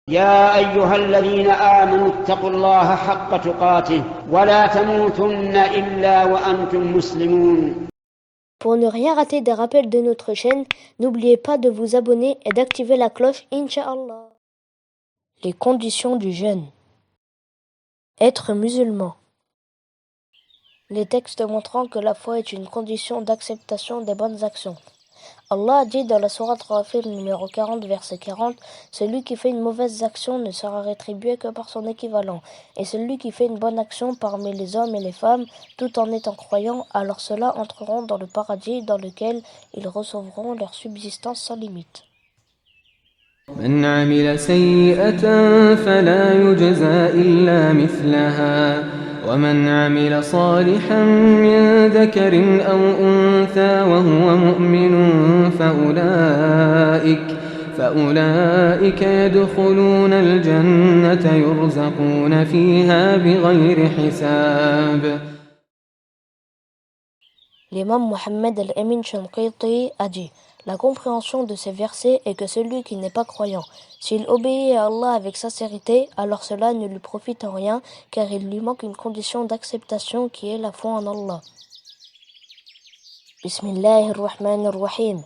يا أيها الذين آمنوا اتقوا الله حق تقاته ولا تموتن إلا وأنتم مسلمون. Pour ne rien rater des rappels de notre chaîne, n'oubliez pas de vous abonner et d'activer la cloche, Inch'Allah. Les conditions du jeûne. Être musulman. Les textes montrant que la foi est une condition d'acceptation des bonnes actions. Allah dit dans la sourate Ghafir numéro 40, verset 40, « Celui qui fait une mauvaise action ne sera rétribué que par son équivalent, et celui qui fait une bonne action parmi les hommes et les femmes, tout en étant croyants, alors ceux-là entreront dans le paradis dans lequel ils recevront leur subsistance sans limite. » من عمل سيئة فلا يجزى إلا مثلها ومن عمل صالحا من ذكر أو أنثى وهو مؤمن فأولئك يدخلون الجنة يرزقون فيها بغير حساب. L'imam Mohammed al-Amin Shanqiti a dit: la compréhension de ces versets est que celui qui n'est pas croyant, s'il obéit à Allah avec sincérité, alors cela ne lui profite en rien, car il lui manque une condition d'acceptation qui est la foi en Allah. Bismillahirrahmanirrahim.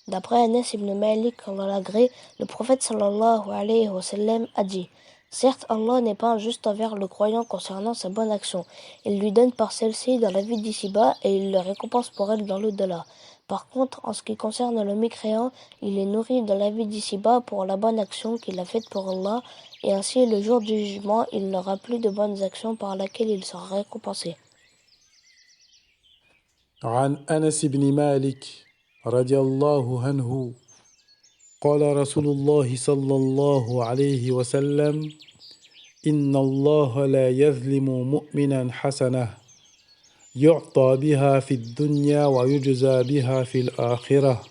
D'après Anas ibn Malik, Allah l'agrée, le prophète sallallahu alayhi wa sallam a dit: certes, Allah n'est pas injuste envers le croyant concernant sa bonne action. Il lui donne par celle-ci dans la vie d'ici-bas et il le récompense pour elle dans l'au-delà. Par contre, en ce qui concerne le mécréant, il est nourri dans la vie d'ici-bas pour la bonne action qu'il a faite pour Allah, et ainsi le jour du jugement, il n'aura plus de bonnes actions par lesquelles il sera récompensé. عن أنس بن مالك رضي الله عنه قال رسول الله صلى الله عليه وسلم إن الله لا يظلم مؤمنا حسنة يعطى بها في الدنيا ويجزى بها في الآخرة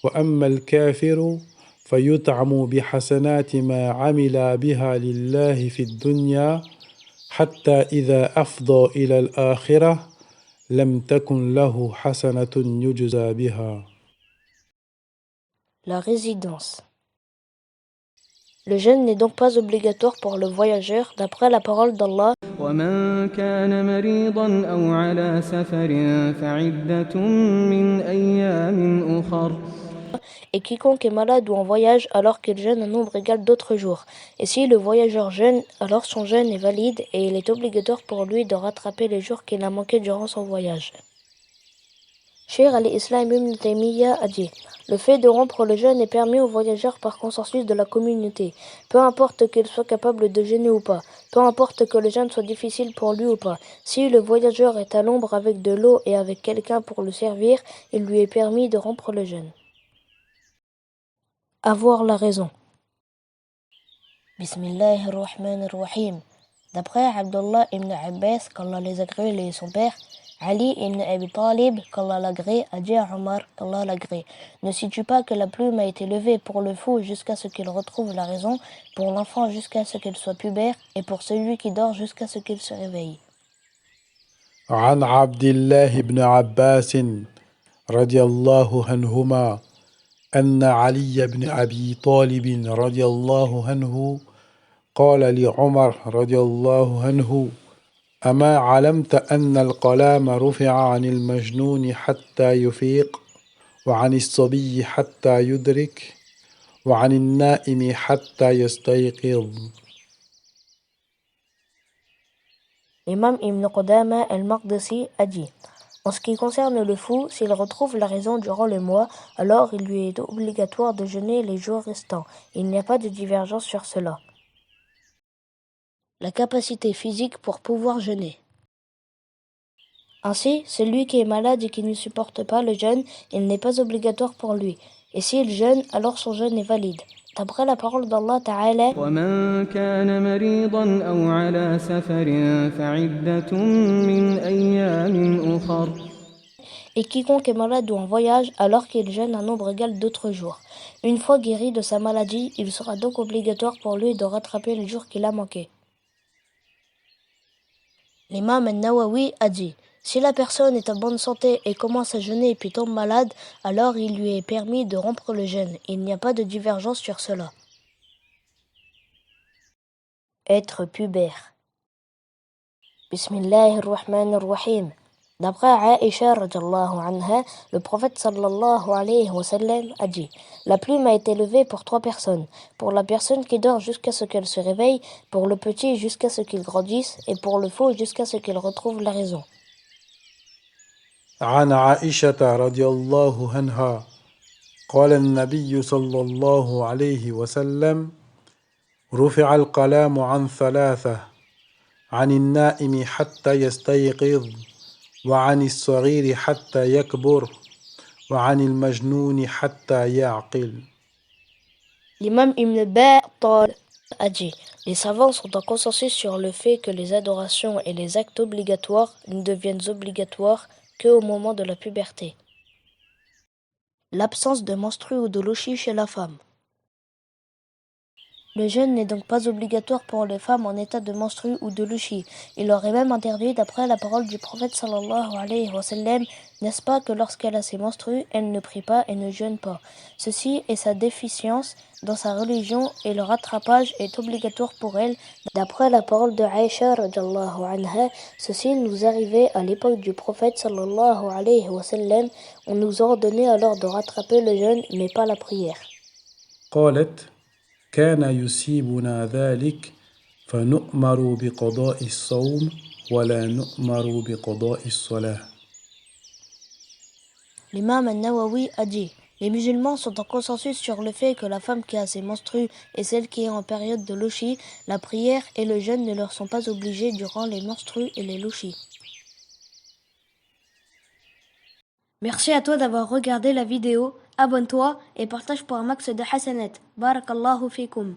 وأما الكافر فيطعم بحسنات ما عمل بها لله في الدنيا حتى إذا أفضى إلى الآخرة لم تكن له حسنة يجزى بها. La résidence. Le jeûne n'est donc pas obligatoire pour le voyageur, d'après la parole d'Allah. ومن كان مريضا أو على سفر فعدة من أيام أخر. Et quiconque est malade ou en voyage alors qu'il jeûne un nombre égal d'autres jours. Et si le voyageur jeûne, alors son jeûne est valide et il est obligatoire pour lui de rattraper les jours qu'il a manqués durant son voyage. Cheikh al-Islam ibn Taymiyyah a dit: le fait de rompre le jeûne est permis aux voyageurs par consensus de la communauté, peu importe qu'il soit capable de jeûner ou pas, peu importe que le jeûne soit difficile pour lui ou pas. Si le voyageur est à l'ombre avec de l'eau et avec quelqu'un pour le servir, il lui est permis de rompre le jeûne. Avoir la raison. Bismillahirrahmanirrahim. D'après Abdullah ibn Abbas, qu'Allah les agrée, et son père, Ali ibn Abi Talib, qu'Allah l'agrée, a dit à Omar, qu'Allah l'agrée: ne sais-tu pas que la plume a été levée pour le fou jusqu'à ce qu'il retrouve la raison, pour l'enfant jusqu'à ce qu'il soit pubère, et pour celui qui dort jusqu'à ce qu'il se réveille. عن عبد الله بن عباس رضي الله عنهما أن علي بن أبي طالب رضي الله عنه قال لعمر رضي الله عنه أما علمت أن القلم رفع عن المجنون حتى يفيق وعن الصبي حتى يدرك وعن النائم حتى يستيقظ. L'imam Ibn Qudama al-Maqdisi a dit: en ce qui concerne le fou, s'il retrouve la raison durant le mois, alors il lui est obligatoire de jeûner les jours restants. Il n'y a pas de divergence sur cela. La capacité physique pour pouvoir jeûner. Ainsi, celui qui est malade et qui ne supporte pas le jeûne, il n'est pas obligatoire pour lui. Et s'il jeûne, alors son jeûne est valide. D'après la parole d'Allah Ta'ala, ومن كان مريضا أو على سفر فعدة من أيام أخر. et quiconque est malade ou en voyage alors qu'il jeûne un nombre égal d'autres jours. Une fois guéri de sa maladie, il sera donc obligatoire pour lui de rattraper les jours qu'il a manqués. L'imam al-Nawawi a dit: si la personne est en bonne santé et commence à jeûner puis tombe malade, alors il lui est permis de rompre le jeûne. Il n'y a pas de divergence sur cela. être pubère. Bismillahir-Rahmanir-Rahim. D'après Aïcha radhiyallahu anha, le prophète sallallahu alayhi wa sallam a dit: la plume a été levée pour 3 personnes, pour la personne qui dort jusqu'à ce qu'elle se réveille, pour le petit jusqu'à ce qu'il grandisse, et pour le faux jusqu'à ce qu'il retrouve la raison. عن عائشة رضي الله عنها قال النبي صلى الله عليه وسلم رفع القلم عن 3 عن النائم حتى يستيقظ وعن الصغير حتى يكبر وعن المجنون حتى يعقل. L'imam Ibn Battal a dit: les savants sont en consensus sur le fait que les adorations et les actes obligatoires ne deviennent obligatoires qu'au moment de la puberté. L'absence de menstrues ou de louchi chez la femme. Le jeûne n'est donc pas obligatoire pour les femmes en état de menstrue ou de louchi. Il aurait même interdit d'après la parole du prophète sallallahu alayhi wa sallam, n'est-ce pas, que lorsqu'elle a ses menstrues, elle ne prie pas et ne jeûne pas. Ceci est sa déficience dans sa religion et le rattrapage est obligatoire pour elle. D'après la parole de Aïcha radhiyallahu anha, ceci nous arrivait à l'époque du prophète sallallahu alayhi wa sallam. On nous ordonnait alors de rattraper le jeûne mais pas la prière. قالت كان يصيبنا ذلك فنؤمر بقضاء الصوم ولا نؤمر بقضاء الصلاة. L'imam al-Nawawi a dit: les musulmans sont en consensus sur le fait que la femme qui a ses menstrues et celle qui est en période de louchi, la prière et le jeûne ne leur sont pas obligés durant les menstrues et les louchis. Merci à toi d'avoir regardé la vidéo, abonne-toi et partage pour un max de hasanat. Barakallahu fikum.